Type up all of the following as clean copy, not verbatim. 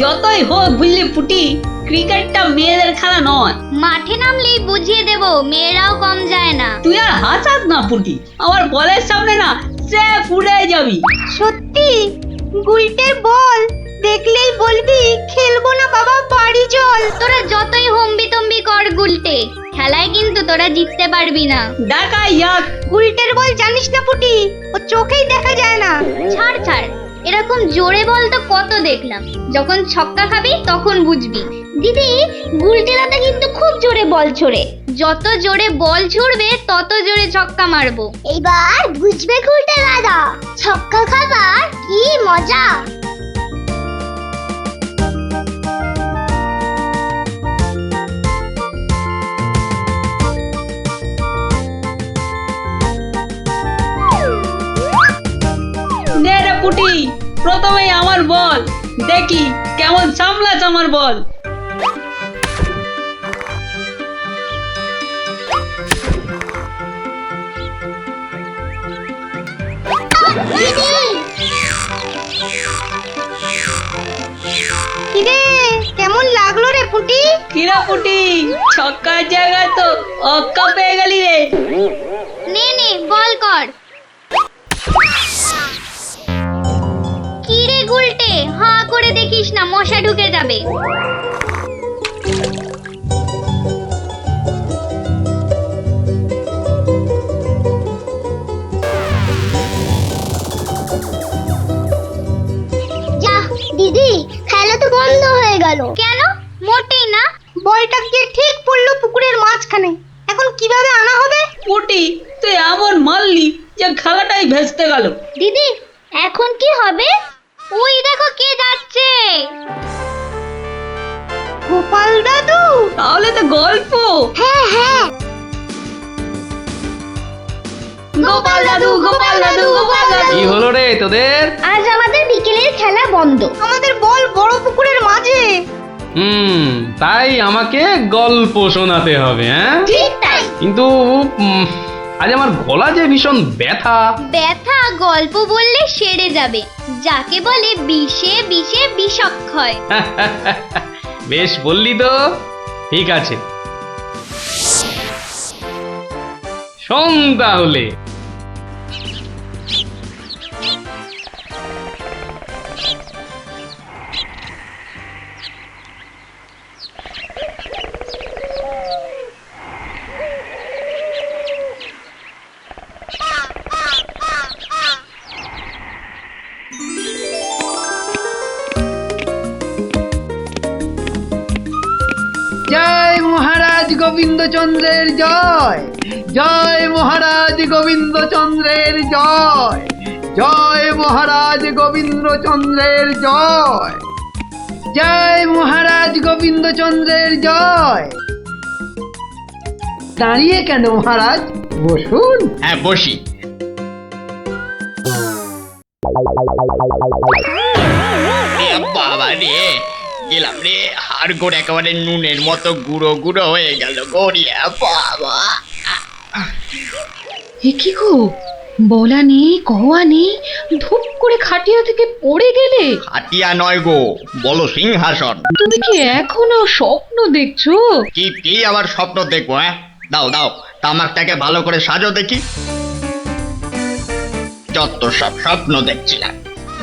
যতই হোক বুঝলি পুটি, ক্রিকেটটা মেয়েদের খেলা নয়। মাঠে নামলেই বুঝিয়ে দেব, মেয়েরাও কম যায় না। তুই আর হাসাস না পুটি, আমার বলের সামনে না সে উড়ে যাবি। সত্যি গুলটের বল দেখলেই বলবি খেলবো না বাবা, বাড়ি চল। তোরা যতই হম্বি তম্বি কর গুলটে, খেলায় কিন্তু তোরা জিততে পারবি না। দেখা যাক। গুলটের বল জানিস না পুটি, ও চোখেই দেখা যায় না। ছাড় ছাড়, এরকম জোরে বল তো কত দেখলাম, যখন ছক্কা খাবি তখন বুঝবি। দিদি, গুলটে দাদা কিন্তু খুব জোরে বল ছোড়ে, যত জোরে বল ছুড়বে তত জোরে ছক্কা মারবো। এইবার বুঝবে গুলটে দাদা, ছক্কা খাবার কি মজা। নে রে পুটি, প্রথমেই আমার বল, দেখি কেমন সামলাস আমার বল। কিরে কেমন লাগলো রে পুটি? কিরা পুটি, ছক্কার জায়গায় তো অক্কা পেয়ে গেলি রে। নে নে বল কর। কি রে গুলটে, হাঁ করে দেখিস না, মশা ঢুকে যাবে। যা দিদি, খেলা তো বন্ধ হয়ে গেল। কেন? মোটেই না। বলটা গিয়ে ঠিক পড়লো পুকুরের মাঝখানে, এখন কিভাবে আনা হবে? পুটি, তুই এমন মারলি যে খেলাটাই ভেস্তে গেল। দিদি, এখন কি হবে? ওই দেখো কে যাচ্ছে। গোপাল দাদু। তাহলে তো গল্প। হ্যাঁ হ্যাঁ, গোপাল দাদু, গোপাল দাদু, গোপাল দাদু। কি হলো রে তোদের? আজ আমাদের বিকেলের খেলা বন্ধ। আমাদের বল বড় পুকুরের মাঝে। তাই আমাকে গল্প শোনাতে হবে, হ্যাঁ? ঠিক তাই। কিন্তু আজ আমার গলা যে ভীষণ ব্যথা। ব্যথা গল্প বললে সেরে যাবে, যাকে বলে বিষে বিষে বিষক্ষয়। বেশ বললি তো, ঠিক আছে, শোন তাহলে। জয় মহারাজ গোবিন্দচন্দ্রের জয়, জয় মহারাজ গোবিন্দচন্দ্রের জয়, জয় মহারাজ গোবিন্দচন্দ্রের জয়, জয় মহারাজ গোবিন্দচন্দ্রের জয়। দাঁড়িয়ে কেন মহারাজ, বসুন। হ্যাঁ বসি। বাবা রে, গেলাম রে, হাড় গোড় একেবারে নুনের মতো গুঁড়ো গুঁড়ো হয়ে গেল গড়িয়া। বাবা, এ কি গো, বলা নেই কওয়া নেই, ধুপ করে খাটিয়া থেকে পড়ে গেলে। হাতিয়া নয় গো, বলো সিংহাসন। তুমি কি এখনো স্বপ্ন দেখছো? কি আবার স্বপ্ন দেখবো? হ্যাঁ, দাও দাও, তামাকটাকে ভালো করে সাজো দেখি। যত সব স্বপ্ন দেখছিলাম,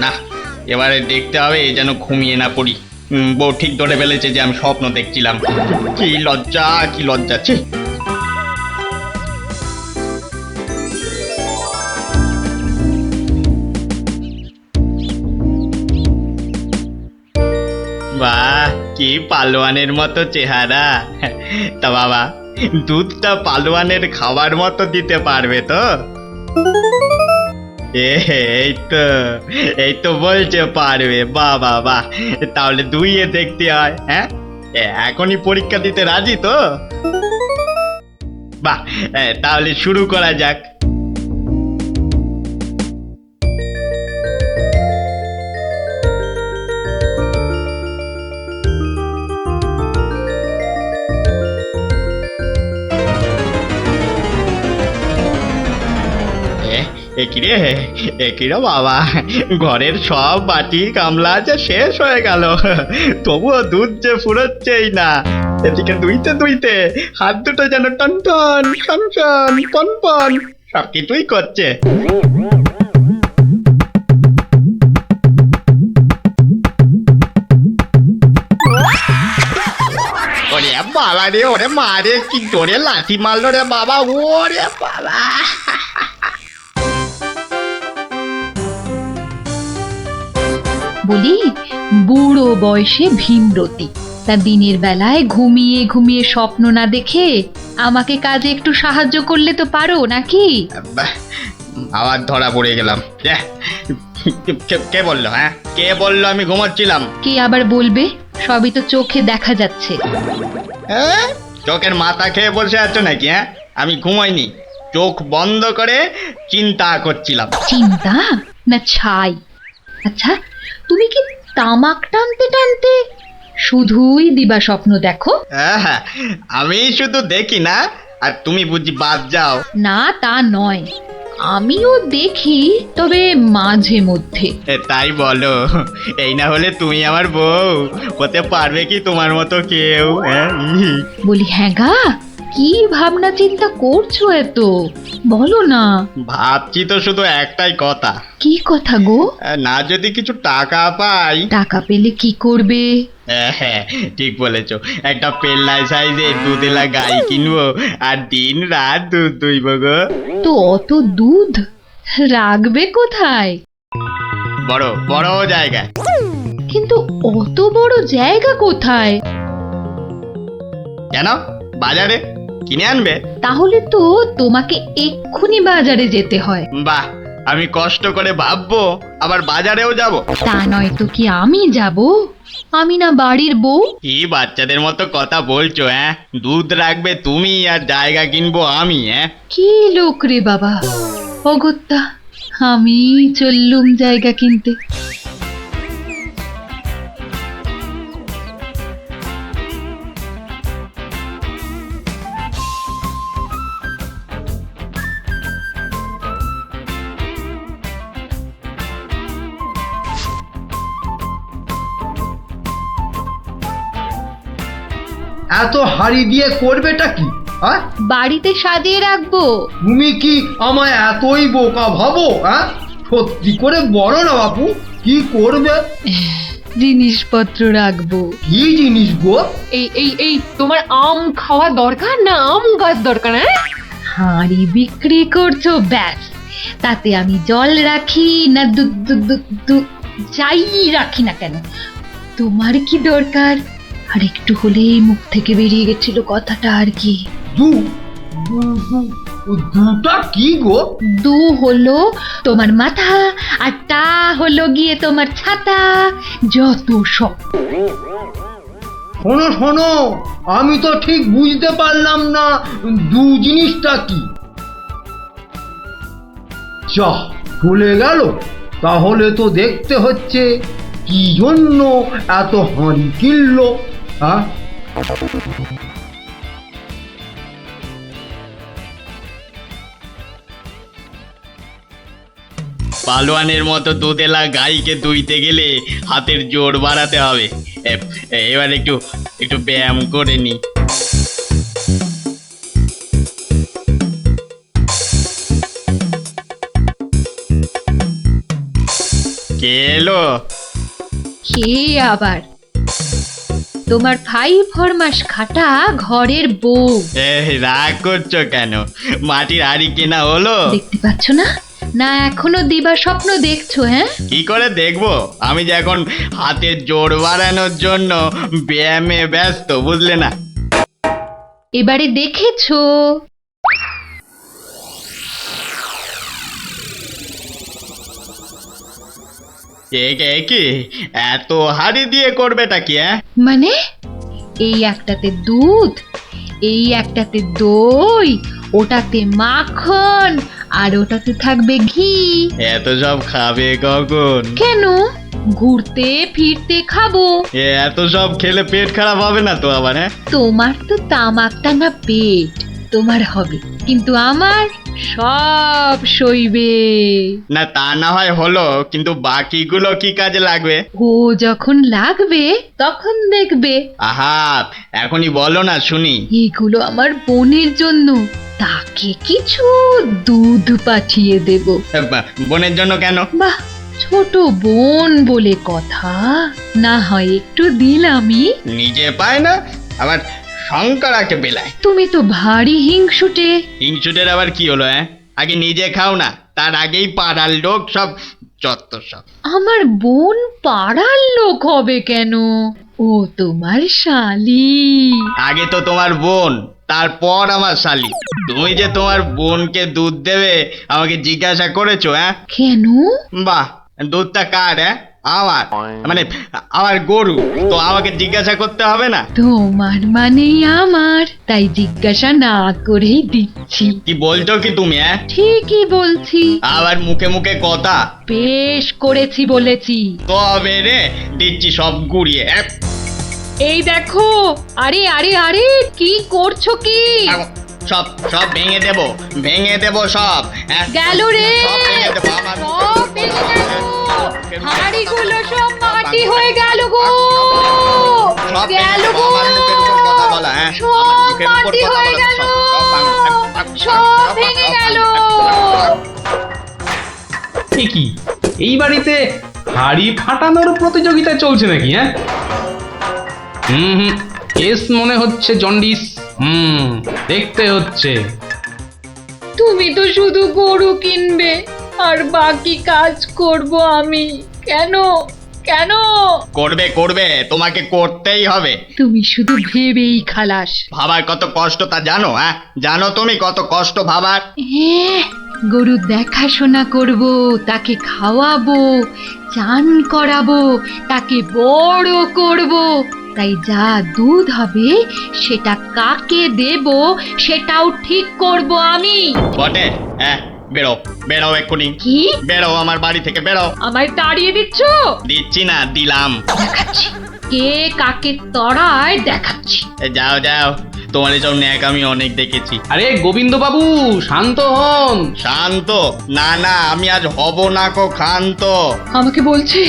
না এবারে দেখতে হবে যেন ঘুমিয়ে না পড়ি। বউ ঠিক ধরে ফেলেছে যে আমি স্বপ্ন দেখছিলাম। কি লজ্জা, কি লজ্জা। ছি। বাহ, কি পালোয়ানের মতো চেহারা। তা বাবা, দুধটা পালোয়ানের খাবার মতো দিতে পারবে তো? এই তো বলছে পারবে। বাহ বাহ বাহ, তাহলে দুইয়ে দেখতে হয়। হ্যাঁ, এখনই পরীক্ষা দিতে রাজি তো? বাহ, তাহলে শুরু করা যাক। এ একিরে বাবা, ঘরের সব বাটি গামলা যে শেষ হয়ে গেল, তবুও দুধ যে ফুরোচ্ছেই না। এদিকে দুইতে দুইতে হাত দুটো যেন টন টন টন টন পন পন সব কিছুই করছে। ওরে বাবা রে, ওরে মা রে, কি জোরে লাথি মারলো রে বাবা, ওরে বাবা। বলি, বুড়ো বয়সে ভীমরতি, তা দিনের বেলায় ঘুমিয়ে ঘুমিয়ে স্বপ্ন না দেখে আমাকে কাজে একটু সাহায্য করলে তো পারো নাকি? বাহ, আবার ধরা পড়ে গেলাম। কে বললো? হ্যাঁ, কে বললো আমি ঘুমাচ্ছিলাম? কে আবার বলবে? সবই তো চোখে দেখা যাচ্ছে। হ্যাঁ, চোখের মাথা খেয়ে বসে আছো নাকি? হ্যাঁ, আমি ঘুমাইনি, চোখ বন্ধ করে চিন্তা করছিলাম। চিন্তা না ছাই? আচ্ছা, তুমি কি তামাক টানতে টানতে শুধুই দিবা স্বপ্ন দেখো? হ্যাঁ, আমি শুধু দেখি না, আর তুমি বুঝি বাদ যাও? না, তা নয়, আমিও দেখি, তবে মাঝে মধ্যে। তাই বলো? এই না হলে তুমি আমার বউ হতে পারবে কি তোমার মতো কেউ? হ্যাঁ, বলি, হ্যাঁ গা, কি ভাবনা চিন্তা করছো এত? বলো না। ভাবছি তো শুধু একটাই কথা। কি কথা গো? না যদি কিছু টাকা পাই। টাকা পেলে কি করবে? হ্যাঁ, ঠিক বলেছো, একটা পেল্লাই সাইজের দুধেলা গাই কিনবো আর দিন রাত দুধ দুইব গো। তো অত দুধ রাখবে কোথায়? বড় বড় জায়গায়। কিন্তু অত বড় জায়গা কোথায়? কেন, বাজারে কিনে আনবে? তাহলে তো তোমাকে এক্ষুনি বাজারে যেতে হয়। বাহ, আমি কষ্ট করে ভাববো আবার বাজারেও যাব? তা নয় তো কি আমি যাব? আমি না বাড়ির বউ? কি বাচ্চাদের মতো কথা বলছো? হ্যাঁ, দুধ রাখবে তুমি আর জায়গা কিনবো আমি? হ্যাঁ, কি লোক রে বাবা, অগত্যা আমি চললুম জায়গা কিনতে। এত হাড়ি দিয়ে করবেটা কি? হ্যাঁ, বাড়িতে সাজিয়ে রাখবো। তুমি কি আমায় এতই বোকা ভাবো? হ্যাঁ, সত্যি করে বলো না বাপু, কি করবে? জিনিসপত্র রাখবো। কি জিনিস গো? এই তোমার আম খাওয়া দরকার না আম গাছ দরকার? হ্যাঁ, হাঁড়ি বিক্রি করছো, ব্যাস। তাতে আমি জল রাখি না দুধ দুধ দুধ দুধ যাই রাখি না কেন, তোমার কি দরকার? আর একটু হলেই মুখ থেকে বেরিয়ে গেছিল কথাটা আর কি। দুটা কি গো? দু হলো তোমার মাথা, আর টা হলো গিয়ে তোমার ছাতা, যত সব। শোনো শোনো, আমি তো ঠিক বুঝতে পারলাম না দু জিনিসটা কি। যা চলে গেল, তাহলে তো দেখতে হচ্ছে কি জন্য এত হাঁড়ি কিনলো। হ্যাঁ, পালোয়ানের মতো দুধেলা গাইকে দুইতে গেলে হাতের জোর বাড়াতে হবে। এবার একটু একটু ব্যায়াম করে নি। কে এলো? কে আবার? তোমার 5 ফরমাস খাটা ঘরের বউ। রাগ করছো কেন? মাটির হাড়ি কেনা হলো? দেখতে পাচ্ছ না? না এখনো দিবা স্বপ্ন দেখছো? হ্যাঁ, কি করে দেখবো? আমি যে এখন হাতের জোর বাড়ানোর জন্য ব্যায়ামে ব্যস্ত, বুঝলে না? এবারে দেখেছো? কি এত হাড়ি দিয়ে করবেটা কি? মানে এই একটাতে দুধ, এই একটাতে দই, ওটাতে মাখন, আর ওটাতে থাকবে ঘি। এত সব খাবে কখন? কেন, ঘুরতে ফিরতে খাবো। এত সব খেলে পেট খারাপ হবে না তো আবার? হ্যাঁ, তোমার তো তামাক টানা পেট, তোমার হবে, কিন্তু আমার সব সইবে। না তা না হয় হলো, কিন্তু বাকিগুলো কি কাজে লাগবে? ও যখন লাগবে তখন দেখবে। আহা, এখনই বলো না শুনি। এগুলো আমার বোনের জন্য, তাকে কিছু দুধ পাঠিয়ে দেব। বোনের জন্য কেন? বাহ, ছোট বোন বলে কথা, না হয় একটু দিলামই। নিজে পায় না, আবার শঙ্করাকে বেলায়। তুমি তো ভারী হিংসুটে। হিংসুটের আবার কি হলো? আগে নিজে খাও না, তার আগেই পাড়ার লোক সব যত সব। আমার বোন পাড়ার লোক হবে কেন? ও তোমার শালি। আগে তো তোমার বোন, তারপর আমার শালি। তুমি যে তোমার বোনকে দুধ দেবে আমাকে জিজ্ঞাসা করেছো? কেন? বাহ, দুধটা কার? আমার, মানে আমার গরু, তো আমাকে জিজ্ঞাসা করতে হবে না? তোমার মানেই আমার, তাই জিজ্ঞাসা না করেই দিচ্ছি। কি বলছো কি তুমি? ঠিকই বলছি। আবার মুখে মুখে কথা। বেশ করেছি বলেছি। তবে রে দিচ্ছি সব গুড়িয়ে। এই দেখো, আরে আরে আরে, কি করছো কি? সব সব ভেঙে দেবো, ভেঙে দেবো সব। গেল রে, সব ভেঙে দেবো আমার। সব ভেঙে গেল। হাঁড়িগুলো সব মাটি হয়ে গেল গো। সব গেল গো। আমার মুখের উপর কথা বলা। সব মাটি হয়ে গেল। সব ভেঙে গেল। কি এই বাড়িতে হাড়ি ফাটানোর প্রতিযোগিতা চলছে নাকি? হুম, কেস মনে হচ্ছে জন্ডিস। দেখতে হচ্ছে। তুমি তো শুধু গরু কিনবে আর বাকি কাজ করব আমি। কেন কেন? করবে করবে, তোমাকে করতেই হবে। তুমি শুধু ভেবেই খালাস। ভাবার কত কষ্ট তা জানো? জানো তুমি কত কষ্ট ভাবার? গরু দেখাশোনা করব, তাকে খাওয়াবো, চান করাবো, তাকে বড় করব। তাই যা দুধ হবে সেটা কাকে দেব সেটাও ঠিক করব আমি। বটে? বেরো বেরো এক্ষুনি। কি? বেরো আমার বাড়ি থেকে, বেরো। আমায় তাড়িয়ে দিচ্ছ? দিচ্ছি না, দিলাম। দেখাচ্ছি কে কাকে তড়ায়, দেখাচ্ছি। যাও যাও, তোমার এসব ন্যাক আমি অনেক দেখেছি। আরে গোবিন্দ বাবু, শান্ত হন। শান্ত? না না, আমি আজ হব না কো ক্ষান্ত। আমাকে বলছে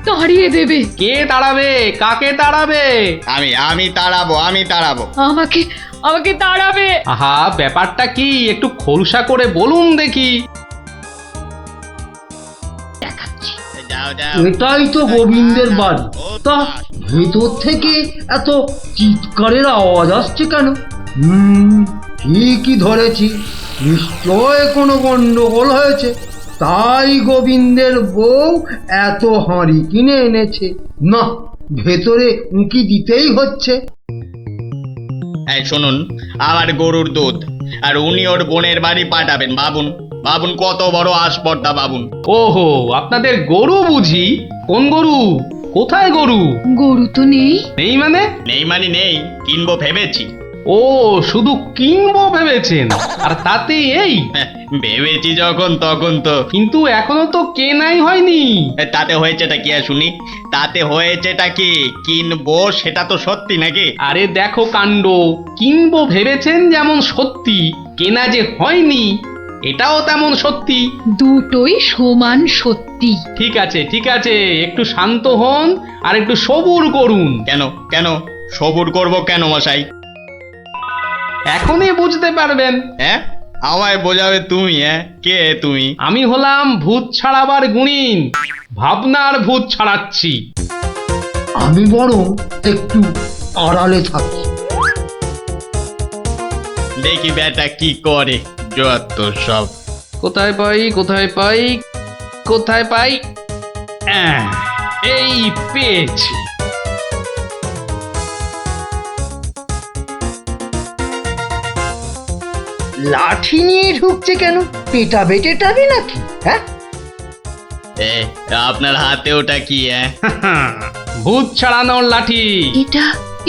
তাড়িয়ে দেবে। কে তাড়াবে? কাকে তাড়াবে? আমি তাড়াবো, আমি তাড়াবো। আমাকে আমাকে তাড়াবে। আহা, ব্যাপারটা কি একটু খোলসা করে বলুন দেখি। দেখাচ্ছি। যাও যাও। এটাই তো গোবিন্দের বাড়ি। তা ভেতর থেকে এত চিৎকারের আওয়াজ আসছে কেন? ঠিকই ধরেছি, নিশ্চয় কোনো গন্ডগোল হয়েছে, তাই গোবিন্দের বউ এত হাঁড়ি কিনে এনেছে। না, ভেতরে উঁকি দিতেই হচ্ছে। এই শুনুন, আমার গরুর দুধ, আর উনি ওর বোনের বাড়ি পাঠাবেন। ভাবুন ভাবুন কত বড় আসপর্দা, ভাবুন। ওহো, আপনাদের গরু বুঝি? কোন গরু? কোথায় গরু? গরু তো নেই। নেই মানে? নেই মানে নেই, কিনবো ভেবেছি। ও, শুধু কিনবো ভেবেছেন? আর তাতে এই? ভেবেছি যখন তখন তো। কিন্তু এখনো তো কেনাই হয়নি। তাতে হয়েছেটা কি শুনি? তাতে হয়েছেটা কি? কিনবো সেটা তো সত্যি নাকি? আরে দেখো কাণ্ড, কিনবো ভেবেছেন যেমন সত্যি, কেনা যে হয়নি এটাও তেমন সত্যি। দুটোই সমান সত্যি। ঠিক আছে ঠিক আছে, একটু শান্ত হন আর একটু সবুর করুন। কেন কেন সবুর করব কেন মশাই? এখনই বুঝতে পারবেন। আমায় বোঝাবে তুমি? কে তুমি? আমি হলাম ভূত ছাড়াবার গুণিন, ভাবনার ভূত ছাড়াচ্ছি। আমি বরং একটু আড়ালে থাকি। দেখি বেটা কি করে, যত সব। কোথায় পাই কোথায় পাই কোথায় পাই? এই পেয়েছি। লাঠি নিয়ে ঢুকছে কেন? পেটাবে টেটাবে নাকি? আপনার হাতে ওটা কি? ভূত ছাড়ানোর লাঠি।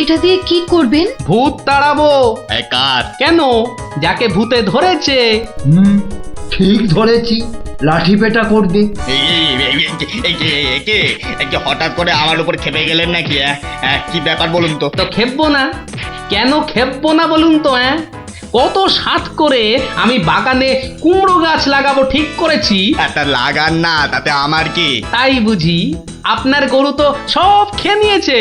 এটা দিয়ে কি করবেন? ভূত তাড়াবো। কার? কেন? যাকে ভূতে ধরেছে। ঠিক ধরেছি, লাঠি পেটা করবে। হঠাৎ করে আমার উপর খেপে গেলেন নাকি? কি ব্যাপার বলুন তো? তো খেপবো না? কেন খেপবো না বলুন তো? কত সাত করে আমি বাগানে কুমড়ো গাছ লাগাবো ঠিক করেছি। একটা লাগান না, তাতে আমার কি? তাই বুঝি আপনার গরু তো সব খেয়ে নিয়েছে।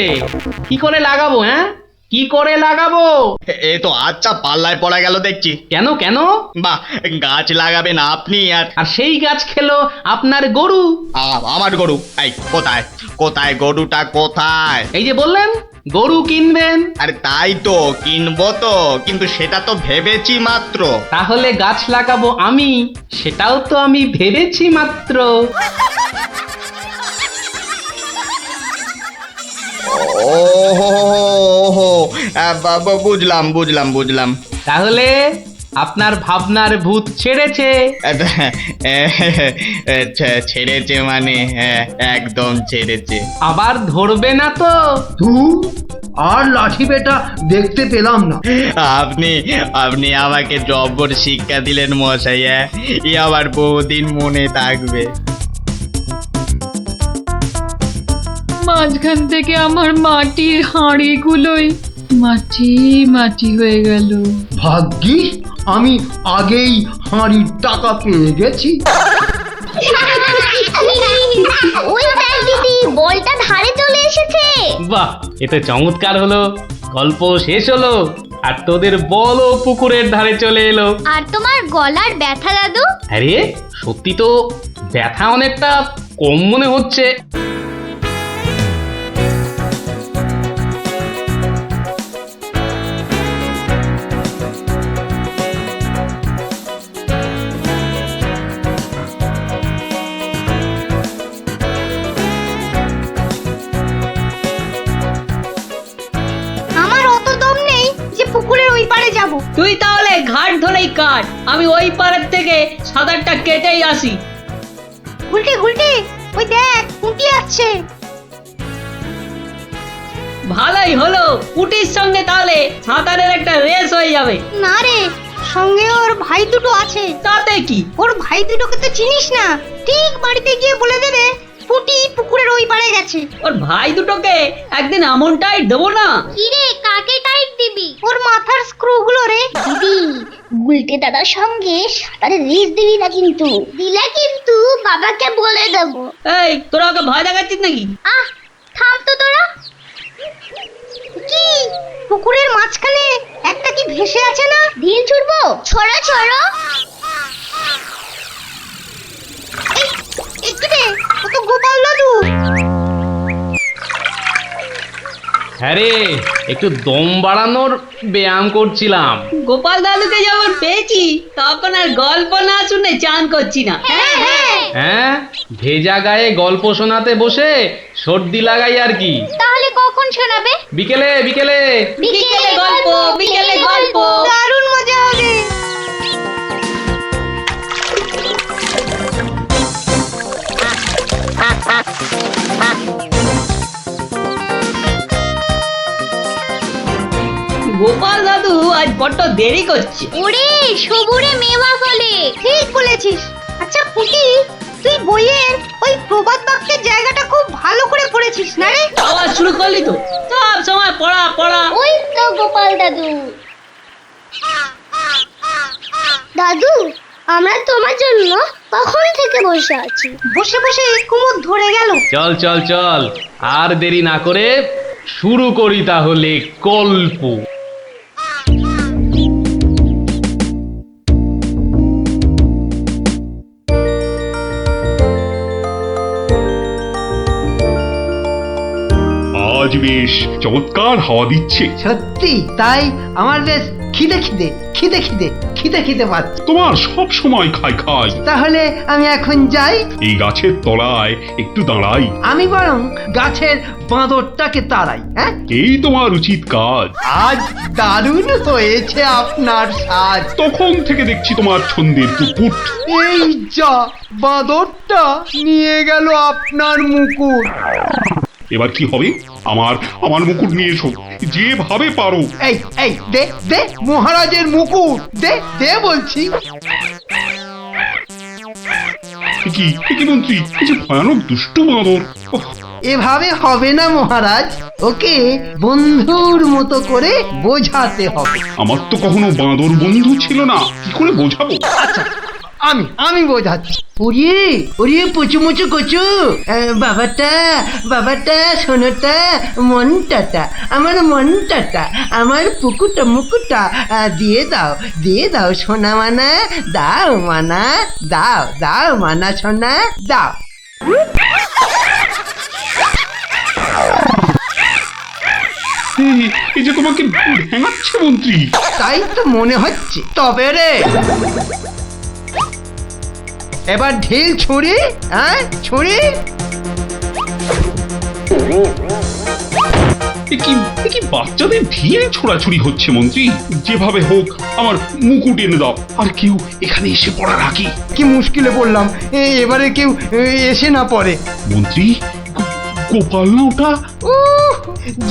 কি করে লাগাবো? হ্যাঁ, কি করে লাগাবো? এ তো আচ্ছা পাল্লায় পড়া গেল দেখছি। কেন কেন? বাহ, গাছ লাগাবেন আপনি আর আর সেই গাছ খেলো আপনার গরু। আমার গরু? এই কোথায় কোথায় গরুটা কোথায়? এই যে বললেন গরু কিনবেন। আরে তাই তো কিনবো তো, কিন্তু সেটা তো ভেবেছি মাত্র। তাহলে গাছ লাগাবো আমি, সেটাও তো আমি ভেবেছি মাত্র। ওহো, বুঝলাম বুঝলাম বুঝলাম। তাহলে আপনার ভাবনার ভূত ছেড়েছে। ছেড়েছে মানে? হ্যাঁ, একদম ছেড়েছে। আবার ধরবে না তো? তুই আর লাঠি বেটা দেখতে পেলাম না। আপনি আপনি আমাকে জব্বর শিক্ষা দিলেন মশাই। এ আবার বহুদিন মনে থাকবে। মাঝখান থেকে আমার মাটির হাঁড়িগুলোই মাটি মাটি হয়ে গেল। ভাগ্যিস আমি আগেই হাঁড়ির টাকা পেয়ে গেছি। ওই দেখ দিদি, বলটা ধারে চলে এসেছে। বাহ, এটা চমৎকার হলো। গল্প শেষ হলো আর তোদের বলও পুকুরের ধারে চলে এলো। আর তোমার গলার ব্যথা দাদু? আরে সত্যি তো ব্যথা অনেকটা কম মনে হচ্ছে। আমার অত দম নেই যে পুকুরের ওই পারে যাব। তুই তাহলে ঘাট ধরেই কাট, আমি ওই পাড়ের থেকে সাঁতারটা কেটেই আসি। গুলটে গুলটে, ওই দেখ পুঁটি আসছে। ভালোই হলো, পুটির সঙ্গে তাহলে সাঁতারের একটা রেস হয়ে যাবে। না রে, সঙ্গে ওর ভাই দুটো আছে। তাতে কি? ওর ভাই দুটোকে তো চিনিস না, ঠিক বাড়িতে গিয়ে বলে দেবে পুঁটি পুকুরের ওই পারে গেছে। ওর ভাই দুটোকে একদিন এমন টাইট দেবো না। কি রে, কাকে টাইট দিবি? ওর মাথার স্ক্রু গুলো রে। দিদি, গুলটে দাদার সঙ্গে সাঁতারে রেস দিবি না কিন্তু। দিলে কিন্তু বাবাকে বলে দেবো। এই তোরা ওকে ভয় দেখাচ্ছিস নাকি? আহ, থাম তো তোরা। কি পুকুরের মাঝখানে একটা কি ভেসে আছে না? ঢিল ছুড়বো? ছড়ো ছড়ো। একটু দে, ও তো গোপাল দাদু। হ্যাঁ রে, একটু দম বাড়ানোর ব্যায়াম করছিলাম। গোপাল দাদুকে যখন পেয়েছি তখন আর গল্প না শুনে চান করছি না। হ্যাঁ হ্যাঁ। হ্যাঁ, ভেজা গায়ে গল্প শোনাতে বসে সর্দি লাগাই আর কি। তাহলে কখন শোনাবে? বিকেলে বিকেলে। বিকেলে গল্প, বিকেলে গল্প। দারুণ মজা হবে। গোপাল দাদু আজ বড্ড দেরি করছে। ওরে সবুরে মেওয়া ফলে। ঠিক বলেছিস। আচ্ছা পুটি, তুই বইয়ের ওই প্রবাদ বাক্যের জায়গাটা খুব ভালো করে পড়েছিস না রে? আবার শুরু করলি তো, সব সময় পড়া পড়া। ওই তো গোপাল দাদু। দাদু, আমরা তোমার জন্য কখন থেকে বসে আছি। বসে বসে কুমোদ ধরে গেল। চল চল চল, আর দেরি না করে শুরু করি তাহলে গল্প। আজ বেশ চমৎকার হাওয়া দিচ্ছে। সত্যি তাই আমার বেশ খিদে খিদে খিদে খিদে খিদে খিদে পাচ্ছে। তোমার সব সময় খাই খাই। তাহলে আমি এখন যাই। এই গাছের তলায় একটু দাঁড়াই। আমি বরং গাছের বাঁদরটাকে তাড়াই। হ্যাঁ, এই তোমার উচিত কাজ। আজ দারুণ হয়েছে আপনার সাজ। তখন থেকে দেখছি তোমার ছন্দের পুকুট। এই যা, বাঁদরটা নিয়ে গেল আপনার মুকুট। এবার কি হবে? আমার আমার মুকুট নিয়ে এসো, যেভাবে পারো। এই এই দে দে মহারাজের মুকুট, দে দে বলছি। কি কি মন্ত্রী, এই যে ভয়ানক দুষ্ট বাঁদর। ওহ, এভাবে হবে না মহারাজ, ওকে বন্ধুর মতো করে বোঝাতে হবে। আমার তো কখনো বাঁদর বন্ধু ছিল না, কি করে বোঝাবো? আচ্ছা, আমি বোঝাচ্ছি। ওরে ওরে পুচু মুচু কচু, বাবাটা বাবাটা সোনাটা মনটাটা আমার মনটাটা আমার পুকুটা মুকুটা দিয়ে দাও সোনা মানা, দাও মানা, দাও মানা সোনা দাও। এই যে তোমাকে ভেঙাচ্ছে মন্ত্রী। তাই তো মনে হচ্ছে। তবে রে এবার ঢিল ছুরি, ছুরি। এ কি বাচ্চাদের ঢিল ছোড়াছুড়ি হচ্ছে মন্ত্রী? যেভাবে হোক আমার মুকুট এনে দাও, আর কেউ এখানে এসে পড়ার আগে। কি মুশকিলে পড়লাম, এবারে কেউ এসে না পড়ে। মন্ত্রী, গোপাল না ওটা?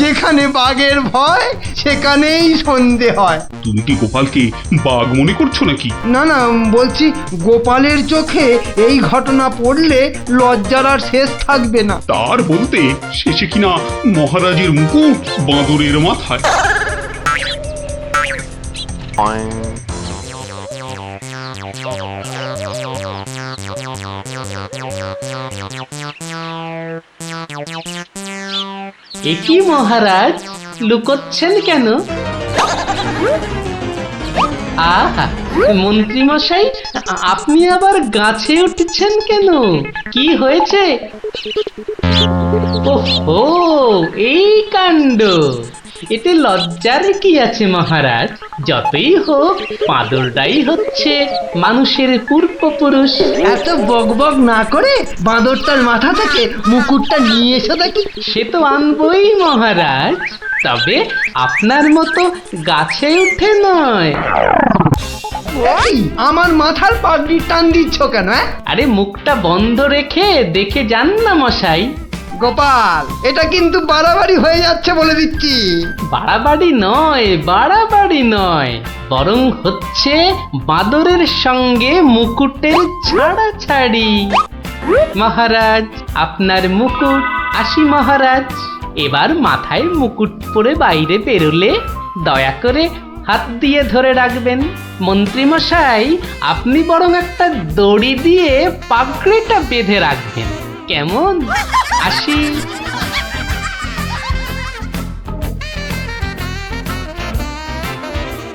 যেখানে বাঘের ভয় সেখানেই সন্ধে হয়। তুমি কি গোপালকে বাঘ মনে করছো নাকি? না না, বলছি গোপালের চোখে এই ঘটনা পড়লে লজ্জার আর শেষ থাকবে না। তার বলতে শেষে কিনা মহারাজের মুকুট বাঁদরের মাথায়। এ কি মহারাজ, লুকোচ্ছেন কেন? আহা, মন্ত্রী মশাই, আপনি আবার গাছে উঠছেন কেন? কি হয়েছে? ওহো, এই কাণ্ড! এতে লজ্জার কি আছে মহারাজ? যতই হোক বাঁদরটাই হচ্ছে মানুষের পূর্বপুরুষ। এত বকবক না করে বাঁদরটার মাথা থেকে মুকুটটা নিয়ে এসো দেখি। সে তো আনবই মহারাজ, তবে আপনার মতো গাছে উঠে নয়। ওই আমার মাথার পাগড়ি টান দিচ্ছ কেন? আরে মুখটা বন্ধ রেখে দেখে যান না মশাই। গোপাল, এটা কিন্তু বাড়াবাড়ি হয়ে যাচ্ছে বলে দিচ্ছি। বাড়াবাড়ি নয়, বরং হচ্ছে বাঁদরের সঙ্গে মুকুটের ছাড়াছাড়ি। মহারাজ, আপনার মুকুট। আসি মহারাজ, এবার মাথায় মুকুট পরে বাইরে বেরোলে দয়া করে হাত দিয়ে ধরে রাখবেন। মন্ত্রী মশাই, আপনি বরং একটা দড়ি দিয়ে পাগড়িটা বেঁধে রাখবেন, কেমন? আসি।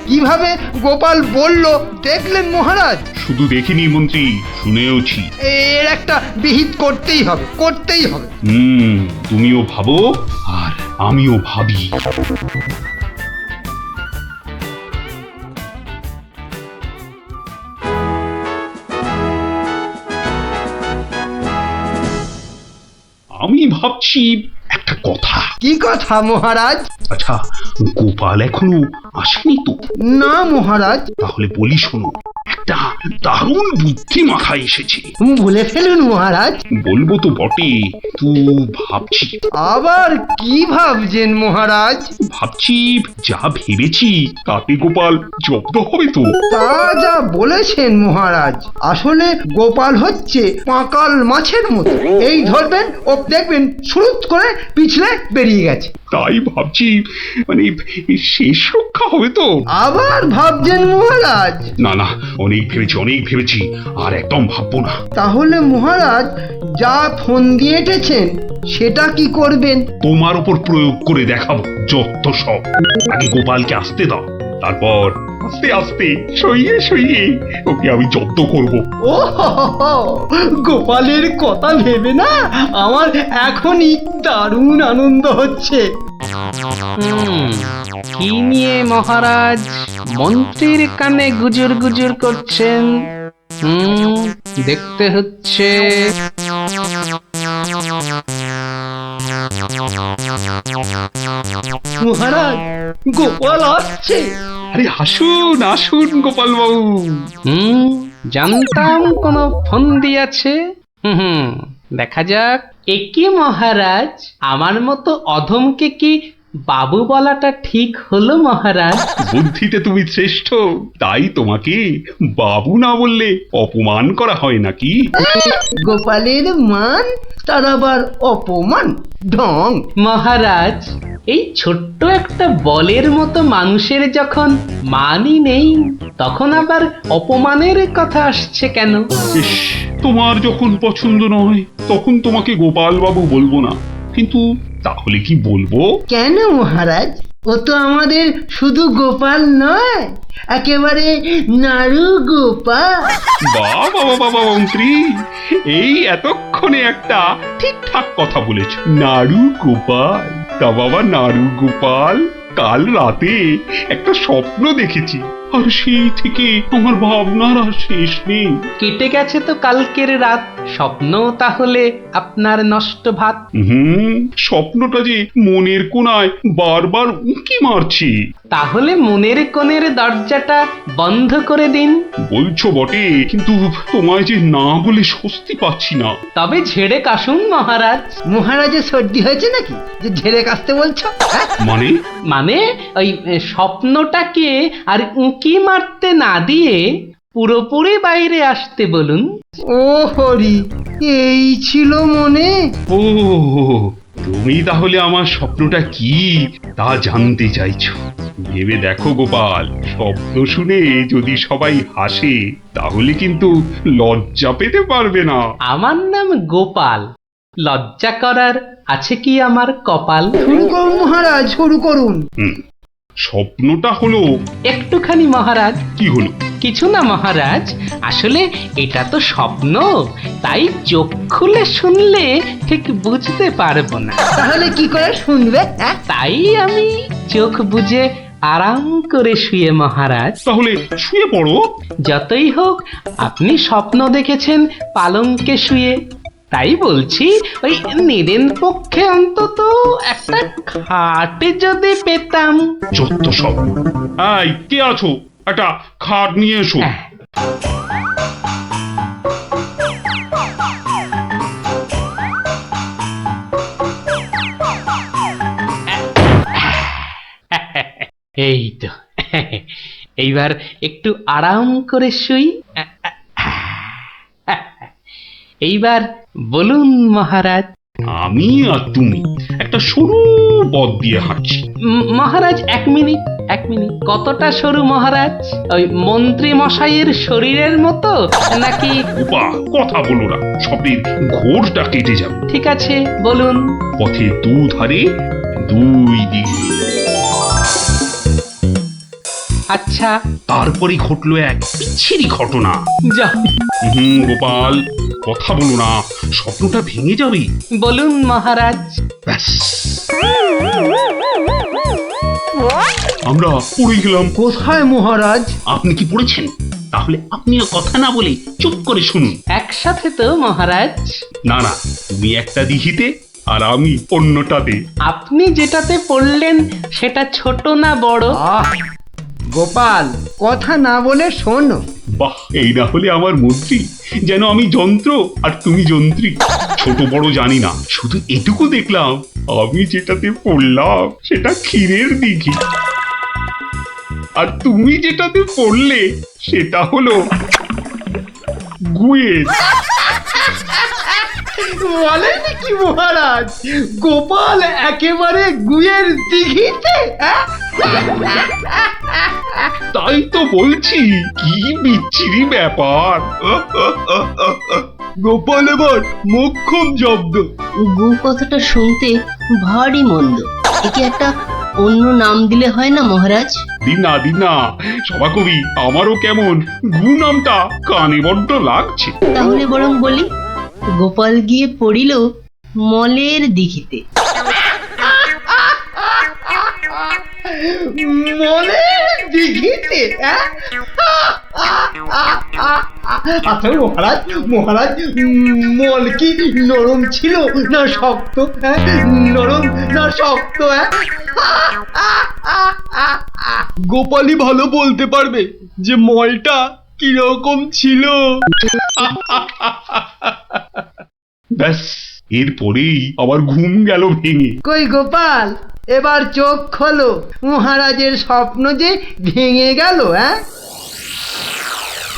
কিভাবে গোপাল বলল দেখলেন মহারাজ? শুধু দেখিনি মন্ত্রী, শুনেওছি। এর একটা বিহিত করতেই হবে। তুমিও ভাবো আর আমিও ভাবি। আমি ভাবছি একটা কথা। কি কথা মহারাজ? আচ্ছা, গোপাল এখনো আসেনি তো? না মহারাজ। তাহলে বলি শোনো, একটা দারুণ বুদ্ধি মাথায় এসেছে। বলে ফেলুন মহারাজ। বলবো তো বটে, তো ভাবছি। আবার কি ভাবছেন মহারাজ? ভাবছি যা ভেবেছি তাতে গোপাল জব্দ হবে তো? তা যা বলেছেন মহারাজ, আসলে গোপাল হচ্ছে পাঁকাল মাছের মতো। এই ধরবেন ও দেখবেন সুরুত করে পিছলে বেরিয়ে গেছে। তাই ভাবছি, মানে শেষ রক্ষা হবে তো? আবার ভাবছেন মহারাজ? না না, অনেক ভেবেছি, আর একদম ভাববো না। তাহলে মহারাজ যা ফোন দিয়ে এঁটেছেন সেটা কি করবেন? তোমার উপর প্রয়োগ করে দেখাবো যত সব। আগে গোপালকে আসতে দাও, তারপর আস্তে আস্তে সইয়ে ওকে আমি জব্দ করব। ও গোপালের কথা ভেবে না আমার এখনই দারুণ আনন্দ হচ্ছে। কি নিয়ে মহারাজ মন্ত্রীর কানে গুজুর গুজুর করছেন? দেখতে হচ্ছে। মহারাজ, গোপাল আসছে। আরে আসুন গোপাল বাবু। জানতাম কোন ফোন দিয়েছে। দেখা যাক। একি মহারাজ, আমার মতো অধমকে কি বাবু বলাটা ঠিক হলো মহারাজ। বুদ্ধিতে তুমি শ্রেষ্ঠ, তাই তোমাকে বাবু না বললে অপমান করা হয় নাকি? গোপালের মান তার আবার অপমান, ঢং। মহারাজ, এই ছোট্ট একটা বলের মতো মানুষের যখন মানই নেই, তখন আবার অপমানের কথা আসছে কেন? ইস, তোমার যখন পছন্দ নয় তখন তোমাকে গোপাল বাবু বলবো না, কিন্তু তাহলে কি বলবো? কেন মহারাজ? ও তো আমাদের শুধু গোপাল নয়, একেবারে নাড়ু গোপাল। বাবা বাবা বাবা মন্ত্রী, এই এতক্ষণে একটা ঠিকঠাক কথা বলেছ। নাড়ু গোপাল, তা বাবা নাড়ু গোপাল, কাল রাতে একটা স্বপ্ন দেখেছি, আর সেই থেকে আমার ভাবনার আর শেষ নেই। কেটে গেছে তো কালকের রাত, স্বপ্ন তাহলে আপনার নষ্ট ভাত। স্বপ্নটা যে মনের কোণায় বারবার উঁকি মারছি। তাহলে মনের কোণের দরজাটা বন্ধ করে দিন। বলছো বটে, কিন্তু তোমায় যে না বলে স্বস্তি পাচ্ছি না। তবে ঝেড়ে কাশুন মহারাজ। মহারাজের সর্দি হয়েছে নাকি যে ঝেড়ে কাশতে বলছো? হ্যাঁ? মানে ওই স্বপ্নটাকে আর উঁকি মারতে না দিয়ে পুরোপুরি বাইরে আসতে বলুন। ও হরি, এই ছিল মনে? ও, তুমি তাহলে আমার স্বপ্নটা কি তা জানতে চাইছো? ভেবে দেখো গোপাল, স্বপ্ন শুনে যদি সবাই হাসে তাহলে কিন্তু লজ্জা পেতে পারবে না। আমার নাম গোপাল, লজ্জা করার আছে কি আমার কপাল? শুরু করুন মহারাজ, শুরু করুন। স্বপ্নটা হলো একটুখানি মহারাজ। কি হলো? কিছু না মহারাজ, আসলে এটা তো স্বপ্ন, তাই চোখ খুলে শুনলে ঠিক বুঝতে পারবো না। তাহলে কি করে শুনবে? হ্যাঁ? তাই আমি চোখ বুজে আরাম করে শুয়ে মহারাজ। তাহলে শুয়ে পড়ো। যতই হোক আপনি স্বপ্ন দেখেছেন পালঙ্কে শুয়ে, তাই বলছি ওই নিদেন পক্ষে অন্তত একটা খাটে যদি পেতাম। যত সব। এই, কে আছো? একটা খাট নিয়ে এসো। এই তো, এইবার একটু আরাম করে শুই। এইবার বলুন মহারাজ। আমি আর তুমি একটা সরু পথ দিয়ে হাঁটছি। মহারাজ এক মিনিট, কতটা সরু মহারাজ? ওই মন্ত্রী মশাইয়ের শরীরের মতো নাকি? উপা, কথা বলো না, স্বপ্নের ঘোরটা কেটে যাবে। ঠিক আছে, বলুন। পথে দুধারে দুই দিকে। আচ্ছা। তারপরে ঘটলো এক বিচ্ছিরি ঘটনা। যা। গোপাল, কথা বলো না, স্বপ্নটা ভেঙে যাবে। বলুন মহারাজ। ব্যাস, আমরা পড়ে গেলাম। কোথায় মহারাজ? আপনি কি পড়েছেন? তাহলে আপনিও কথা না বলে চুপ করে শুনুন। একসাথে তো মহারাজ? না না, তুমি একটা দিঘিতে আর আমি অন্যটাতে। আপনি যেটাতে পড়লেন সেটা ছোট না বড়? গোপাল, কথা না বলে শোনো। বাহ, এই না হলে আমার মন্ত্রী, যেন আমি যন্ত্র আর তুমি যন্ত্রী। ছোট বড় জানি না, শুধু এটুকু দেখলাম, আমি যেটাতে পড়লাম সেটা ক্ষীরের দিঘি, আর তুমি যেটাতে পড়লে সেটা হলো গুয়ের। বলেন কি মহারাজ, গোপাল একেবারে গুয়ের দিঘিতে? তাই তো বলছি, কি বিচ্ছিরি ব্যাপার। গোপাল এবার মোক্ষম জব্দ। গু কথাটা শুনতে ভারী মন্দ, একে একটা অন্য নাম দিলে হয় না মহারাজ? দিনা দিনা, সভাকবি, আমারও কেমন গু নামটা কানে বড্ড লাগছে। তাহলে বরং বলি, গোপাল গিয়ে পড়িল মলের দিঘিতে। মলের দিঘিতে? আচ্ছা মহারাজ, মল কি নরম ছিল না শক্ত? নরম না শক্ত? গোপালই ভালো বলতে পারবে যে মলটা কিরকম ছিল। ব্যাস, এরপরেই আমার ঘুম গেল ভেঙে। কই গোপাল, এবার চোখ খোলো, মহারাজের স্বপ্ন যে ভেঙে গেল। হ্যাঁ,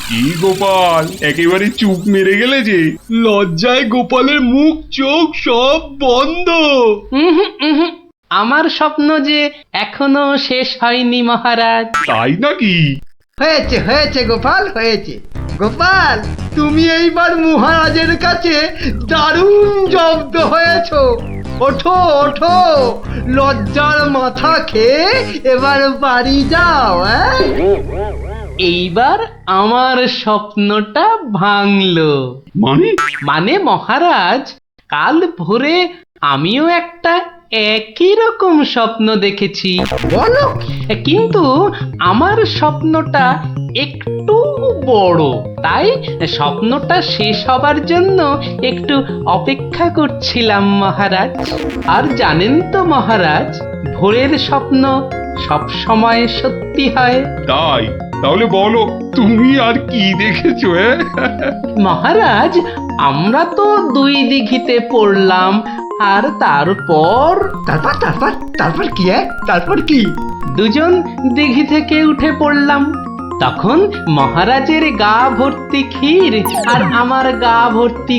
কি গোপাল, একেবারে চুপ মেরে গেলে যে। লজ্জায় গোপালের মুখ চোখ সব বন্ধ। উহুম, উহুম। আমার স্বপ্ন যে এখনো শেষ হয়নি মহারাজ। তাই নাকি? হয়েছে হয়েছে গোপাল, হয়েছে। গোপাল, তুমি এইবার মহারাজের কাছে দারুণ জব্দ হয়েছো। ওঠো ওঠো, লজ্জার মাথা খেয়ে এবার বাড়ি যাও। হ্যাঁ, এইবার আমার স্বপ্নটা ভাঙলো। মানে? মানে মহারাজ, কাল ভোরে আমিও একটা একই রকম স্বপ্ন দেখেছি, বলো। কিন্তু আমার স্বপ্নটা একটু বড়। তাই স্বপ্নটা শেষ হবার জন্য একটু অপেক্ষা করছিলাম মহারাজ। আর জানেন তো মহারাজ, ভোরের স্বপ্ন সব সময় সত্যি হয়। তাই? তাহলে বলো, তুমি আর কি দেখেছো? মহারাজ, আমরা তো 2 দিঘিতে পড়লাম, আর তারপর তারপর তারপর তারপর কি? তারপর কি? দুজন দিঘি থেকে উঠে পড়লাম। তখন মহারাজের গা ভর্তি ক্ষীর আর আমার গা ভর্তি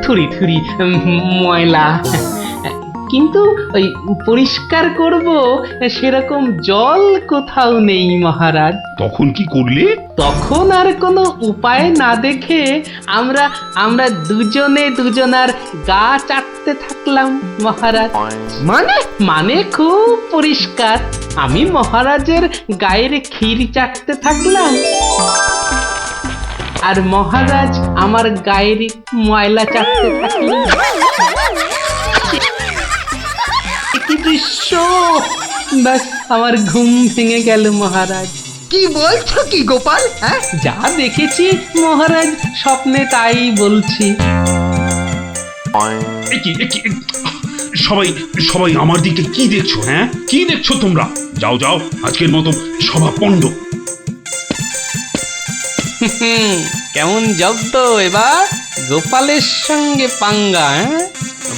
থুরি থুরি ময়লা। কিন্তু ওই পরিষ্কার করব সেরকম জল কোথাও নেই মহারাজ। তখন কি করলে? তখন আর কোনো উপায় না দেখে আমরা দুজনে দুজনার গা চাটতে থাকলাম মহারাজ। মানে খুব পরিষ্কার। আমি মহারাজের গায়ের ক্ষীর চাটতে থাকলাম, আর মহারাজ আমার গায়ের ময়লা চাটতে থাকলেন। কি দৃশ্য! ব্যাস, আমার ঘুম ভেঙে গেল মহারাজ। কি বলছো কি গোপাল? হ্যাঁ, যা দেখেছি মহারাজ, স্বপ্নে তাই বলছি। সবাই সবাই আমার দিকে কি দেখছো? হ্যাঁ, কি দেখছো তোমরা? যাও যাও, আজকের মতো সভা পণ্ড। কেমন জব্দ এবার গোপালের সঙ্গে পাঙ্গা।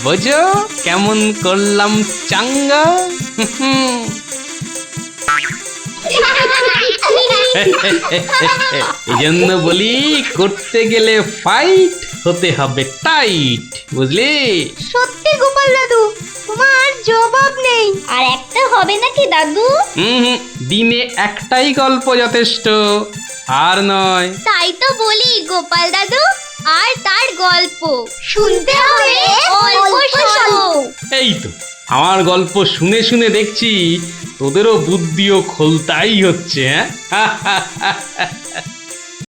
বোঝো কেমন করলাম চাঙ্গা। এই জন্য বলি, করতে গেলে ফাইট হতে হবে টাইট, বুঝলি? সত্যি গোপাল দাদু, তোমার জবাব নেই। আর একটা হবে নাকি দাদু? দিনে একটাই গল্প যথেষ্ট, আর নয়। তাই তো বলি গোপাল দাদু, আর তার গল্প শুনতে হবে অল্প শোনো। এই তো, আমার গল্প শুনে শুনে দেখছি তোদেরও বুদ্ধিও খোলতাই হচ্ছে। হ্যাঁ